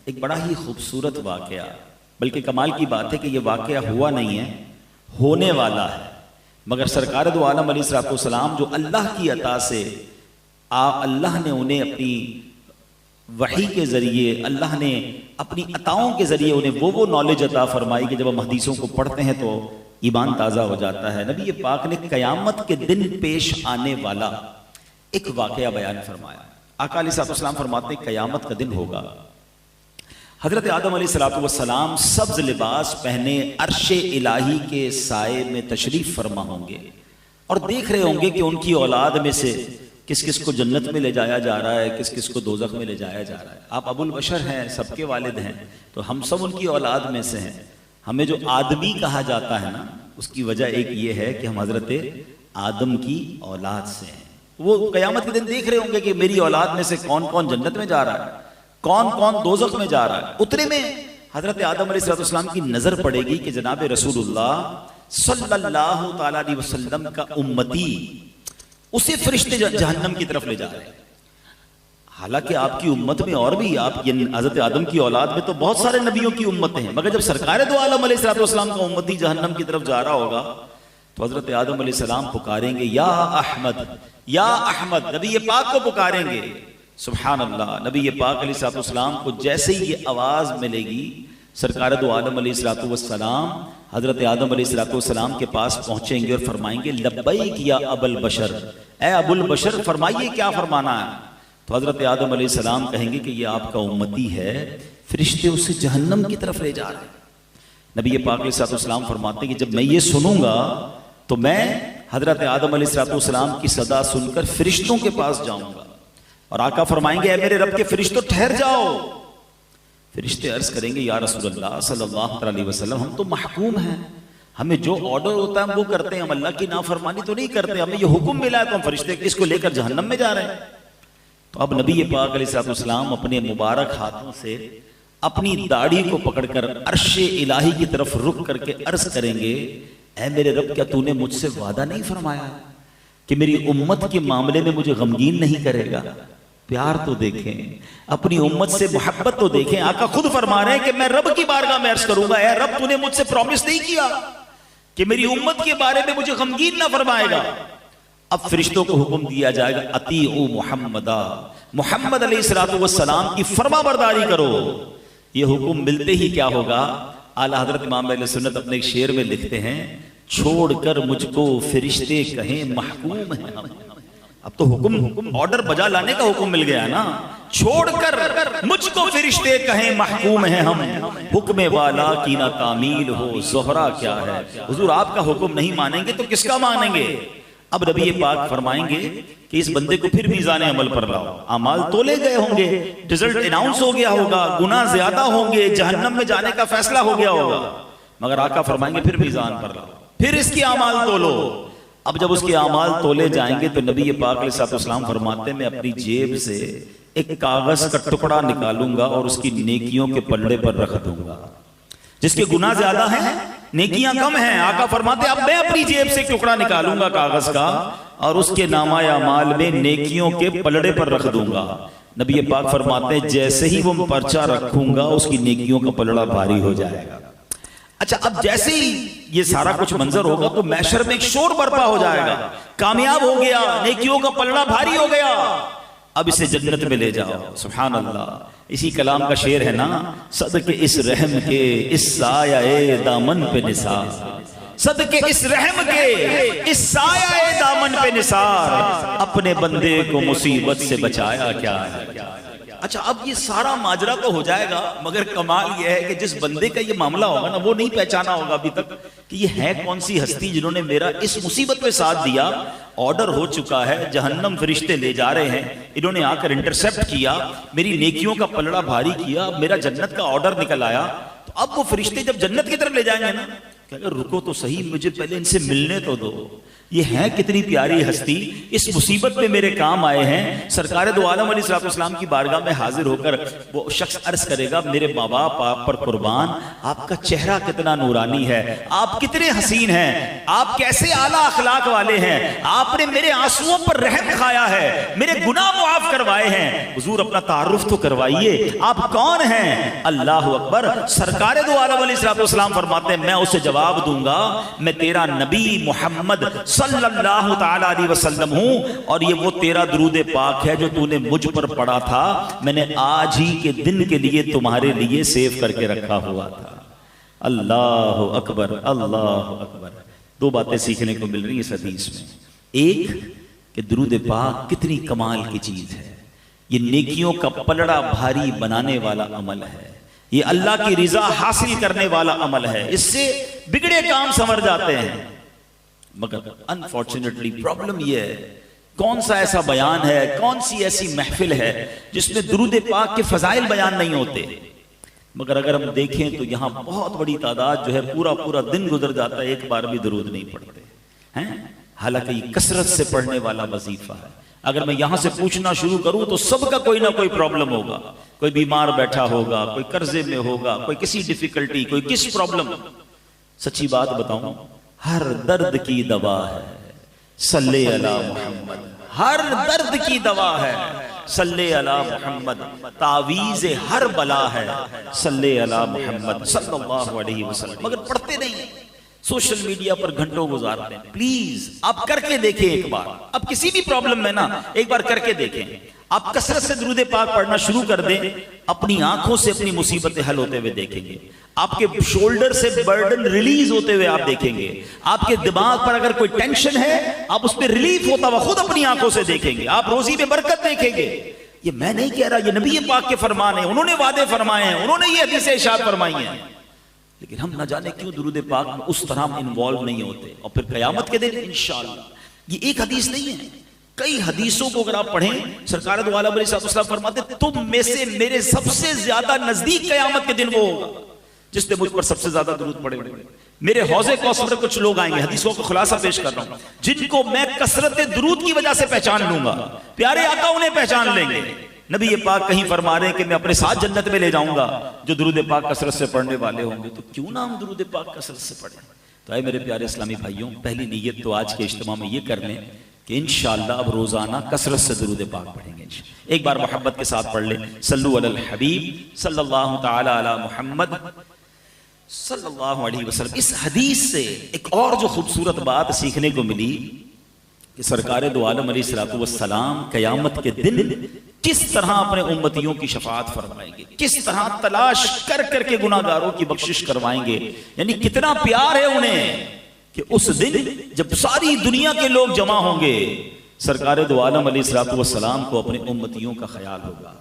एक बड़ा ही खूबसूरत वाकया, बल्कि कमाल की बात है कि यह वाकया हुआ नहीं है, होने वाला है। मगर सरकार दो आलम अलैहिस्सलाम जो अल्लाह की अता से अल्लाह ने उन्हें अपनी वही के ज़रिए, अल्लाह ने अपनी अताओं के ज़रिए उन्हें वो नॉलेज अता फरमाई कि जब हम हदीसों को पढ़ते हैं तो ईमान ताज़ा हो जाता है। नबी पाक ने क़यामत के दिन पेश आने वाला एक वाकया बयान फरमाया। आका अलैहिस्सलाम फरमाते हैं क़यामत का दिन होगा, हज़रत आदम अलैहिस्सलाम सब्ज़ लिबास पहने अर्शे इलाही के साए में तशरीफ़ फरमा होंगे और देख रहे होंगे कि उनकी औलाद में से किस किस को जन्नत में ले जाया जा रहा है, किस किस को दोज़ख में ले जाया जा रहा है। आप अबुल बशर हैं, सबके वालिद हैं, तो हम सब उनकी औलाद में से हैं। हमें जो आदमी कहा जाता है ना, उसकी वजह एक ये है कि हम हज़रत आदम की औलाद से हैं। वो क़यामत के दिन देख रहे होंगे कि मेरी औलाद में से कौन कौन जन्नत में जा रहा है, कौन कौन दोज़ख में जा रहा है। उतने में हज़रत आदम अलैहिस्सलाम की नज़र पड़ेगी कि जनाब रसूलुल्लाह सल्लल्लाहु तआला अलैहि वसल्लम का उम्मती, उसे फरिश्ते जहन्नम की तरफ ले जा रहे हैं। हालांकि आपकी उम्मत में और भी, आप हज़रत आदम की औलाद में तो बहुत सारे नबियों की उम्मतें हैं, मगर जब सरकार दो आलम अलैहिस्सलाम का उम्मती जहन्नम की तरफ जा रहा होगा तो हज़रत आदम अलैहिस्सलाम पुकारेंगे या अहमद, या अहमद, नबी पाक को पुकारेंगे। सुभान अल्लाह। नबी पाक अलैहिस्सलाम को जैसे ही ये आवाज़ मिलेगी, सरकार दो आलम अलैहिस्सलाम हज़रत आदम अलैहिस्सलाम के पास पहुंचेंगे और फरमाएंगे लब्बैक या अबुल बशर, ए अबुल बशर फरमाइए क्या फरमाना है। तो हज़रत आदम अलैहिस्सलाम कहेंगे कि ये आपका उम्मती है, फरिश्ते उसे जहन्नम की तरफ ले जा रहे हैं। नबी पाक अलैहिस्सलाम फरमाते हैं कि जब मैं ये सुनूंगा तो मैं हज़रत आदम अलैहिस्सलाम की सदा सुनकर फरिश्तों के पास जाऊंगा और आका फरमाएंगे ऐ मेरे रब के फरिश्तों ठहर जाओ। फरिश्ते अर्ज करेंगे या रसूलल्लाह सल्लल्लाहु अलैहि वसल्लम, हम तो महकूम हैं, हमें जो ऑर्डर होता है हम वो करते हैं, हम अल्लाह की नाफरमानी तो नहीं करते, हमें ये हुक्म मिला है तो हम फरिश्ते इसको लेकर जहन्नम में जा रहे हैं। तो अब नबी पाक अलैहिस्सलाम अपने मुबारक हाथों से अपनी दाढ़ी को पकड़कर अर्शे इलाही की तरफ रुक करके अर्ज करेंगे ऐ मेरे रब, क्या तूने मुझसे वादा नहीं फरमाया कि मेरी उम्मत के मामले में मुझे गमगीन नहीं करेगा। प्यार तो देखें, अपनी उम्मत से मोहब्बत तो देखें। आका खुद फरमा रहे हैं कि मैं रब की बारगाह में अर्ज करूंगा, ऐ रब तूने मुझसे प्रॉमिस नहीं किया कि मेरी उम्मत के बारे में मुझे गमगीन ना फरमाएगा। अब फरिश्तों को हुक्म दिया जाएगा अतीउ मुहम्मदा, मुहम्मद अलैहिस्सलाम की फरमा बरदारी करो। ये हुक्म मिलते ही क्या होगा, आला हजरत इमाम अहले सुन्नत अपने एक शेर में लिखते हैं, छोड़कर मुझको फरिश्ते कहें महकूम है हम। अब तो हुक्म ऑर्डर बजा लाने का हुक्म मिल गया ना, छोड़कर मुझको फरिश्ते कहें महकूम है हम, हुक्म वाला की ना तामील हो ज़ोहरा क्या है। हुजूर आपका हुक्म नहीं मानेंगे तो किसका मानेंगे। अब नबी पाक फरमाएंगे कि इस बंदे को फिर मीज़ान अमल पर लाओ। अमाल तोले गए होंगे, रिजल्ट अनाउंस हो गया होगा, गुनाह ज्यादा होंगे, जहन्नम में जाने का फैसला हो गया होगा, मगर आका फरमाएंगे फिर मीज़ान पर लाओ, फिर इसकी अमाल तोलो। अब जब उसके अमाल तोले जाएंगे तो नबी पाक अलैहिस्सलाम फरमाते मैं अपनी जेब से एक कागज का टुकड़ा निकालूंगा और उसकी नेकियों के पल्ले पर रख दूंगा। जिसके गुनाह ज्यादा हैं, नेकियां कम हैं, आका फरमाते अब मैं अपनी जेब से एक टुकड़ा निकालूंगा कागज का और उसके नामा या माल में नेकियों के पलड़े पर रख दूंगा। नबी पाक फरमाते जैसे ही वो पर्चा रखूंगा उसकी नेकियों का पलड़ा भारी हो जाएगा। अच्छा, अब जैसे ही ये सारा कुछ मंजर होगा तो मैशर में एक शोर बर्पा हो जाएगा, कामयाब हो गया, नेकियों का पलड़ा भारी हो गया, अब इसे जन्नत में ले जाओ। सुभान अल्लाह। इसी कलाम का शेर है ना, सदके इस रहम के इस साया दामन पे निसार, सदके इस रहम के इस साया दामन पे निसार, अपने बंदे को मुसीबत से बचाया क्या है। अच्छा, अब ये सारा माजरा तो हो जाएगा, मगर कमाल ये है कि जिस बंदे का ये मामला होगा ना, वो नहीं पहचाना होगा अभी तक कि ये है कौन सी हस्ती जिन्होंने मेरा इस मुसीबत में साथ दिया। ऑर्डर हो चुका है, जहन्नम फरिश्ते ले जा रहे हैं, इन्होंने आकर इंटरसेप्ट किया, मेरी नेकियों का पलड़ा भारी किया, मेरा जन्नत का ऑर्डर निकल आया। तो अब वो फरिश्ते जब जन्नत की तरफ ले जाएंगे ना, क्या रुको तो सही, मुझे पहले इनसे मिलने तो दो, ये है कितनी प्यारी हस्ती, इस मुसीबत में मेरे काम आए हैं। सरकार दो आलम अलैहिस्सलाम की बारगाह में हाजिर होकर वो शख्स अर्ज करेगा, मेरे माँ बाप आप पर कुर्बान, आपका चेहरा कितना नूरानी है, आप कितने हसीन हैं, आप कैसे आला अखलाक वाले हैं, आपने मेरे आंसुओं पर रहम खाया है, मेरे गुनाह मुआफ करवाए हैं। हुजूर अपना तारुफ तो करवाइए, आप कौन हैं? अल्लाह अकबर। सरकार दो आलम अलैहिस्सलाम फरमाते हैं, मैं उसे जवाब दूंगा, मैं तेरा नबी मोहम्मद सल्लल्लाहु तआला अलैहि वसल्लम हूं, और ये वो तेरा दुरूद पाक है जो तूने मुझ पर पढ़ा था, मैंने आज ही के दिन के लिए तुम्हारे लिए सेव करके रखा हुआ था। अल्लाह अकबर, अल्लाह अकबर। दो बातें सीखने को मिल रही है इस हदीस में। एक कि दुरूद पाक कितनी कमाल की चीज है, ये नेकियों का पलड़ा भारी बनाने वाला अमल है, ये अल्लाह की रिजा हासिल करने वाला अमल है, इससे बिगड़े काम संवर जाते हैं। मगर अनफॉर्चुनेटली प्रॉब्लम यह है, कौन सा ऐसा बयान है, कौन सी ऐसी महफिल है जिसमें दुरूद पाक के फजाइल बयान नहीं होते। मगर अगर हम देखें तो यहां बहुत बड़ी तादाद जो है पूरा पूरा दिन गुजर जाता है, एक बार भी दुरूद नहीं पढ़ते हैं। हालांकि ये कसरत से पढ़ने वाला वजीफा है। अगर मैं यहां से पूछना शुरू करूं तो सबका कोई ना कोई प्रॉब्लम होगा, कोई बीमार बैठा होगा, कोई कर्जे में होगा, कोई किसी डिफिकल्टी, कोई किस प्रॉब्लम। सच्ची बात बताऊं, हर दर्द की दवा है सल्ले अला मोहम्मद, हर दर्द की दवा है सल्ले अला मोहम्मद, तावीज़ हर बला है सल्ले अला मोहम्मद सल्लल्लाहु अलैहि वसल्लम। मगर पढ़ते नहीं, सोशल मीडिया पर घंटों गुजारते हैं। प्लीज आप करके देखें एक बार, आप किसी भी प्रॉब्लम में ना एक बार करके देखें। आप कसरत से दुरूद पाक पढ़ना शुरू कर दें, अपनी आंखों से अपनी मुसीबतें हल होते हुए देखेंगे, आपके शोल्डर से बर्डन रिलीज होते हुए आप देखेंगे, आपके दिमाग पर अगर कोई टेंशन है आप उस पर रिलीफ होता हुआ खुद अपनी आंखों से देखेंगे, आप रोजी में बरकत देखेंगे। ये मैं नहीं कह रहा, ये नबी पाक के फरमान है, उन्होंने वादे फरमाए हैं, उन्होंने ये हदीसें इरशाद फरमाई हैं। लेकिन हम न जाने क्यों दुरूद पाक में उस तरह इन्वॉल्व नहीं होते। और फिर क़यामत के दिन इंशाअल्लाह, ये एक हदीस नहीं है, कई हदीसों को अगर आप पढ़ें, सरकार दो आलम अलैहिस्सलाम फरमाते, तुम में से मेरे सबसे ज्यादा नजदीक क़यामत के दिन वो होगा जिसने मुझ पर सबसे ज्यादा दुरूद पढ़े होंगे। मेरे हौज़े कौसर में कुछ लोग आएंगे, हदीसों का खुलासा पेश कर रहा हूं, जिनको मैं कसरत दुरूद की वजह से पहचान लूंगा, प्यारे आका उन्हें पहचान लेंगे। नबी ये पाक कहीं फरमा रहे हैं कि मैं अपने साथ जन्नत में ले जाऊंगा जो दुरूद पाक कसरत से पढ़ने वाले होंगे। तो क्यों ना हम दुरूद पाक कसरत से पढ़ें। तो आए मेरे प्यारे इस्लामी भाइयों, पहली नीयत तो आज के इज्तिमा में ये कर लें कि इंशाअल्लाह अब रोजाना कसरत से दुरूद पाक पढ़ेंगे। एक बार मोहब्बत के साथ पढ़ लें, सल्लु अलल हबीब सल्लल्लाहु तआला अला मुहम्मद सल्लल्लाहु अलैहि वसल्लम। इस हदीस से एक और जो खूबसूरत बात सीखने को मिली कि सरकार दो आलम अलैहिस्सलातु वस्सलाम क़यामत के दिन किस तरह अपने उम्मतियों की शफाअत फरमाएंगे, किस तरह तलाश कर करके गुनाहगारों की बख्शिश करवाएंगे। यानी कितना प्यार है उन्हें कि उस दिन जब सारी दुनिया के लोग जमा होंगे, सरकार दो आलम अलैहिस्सलातु वस्सलाम को अपने उम्मतियों का ख्याल होगा।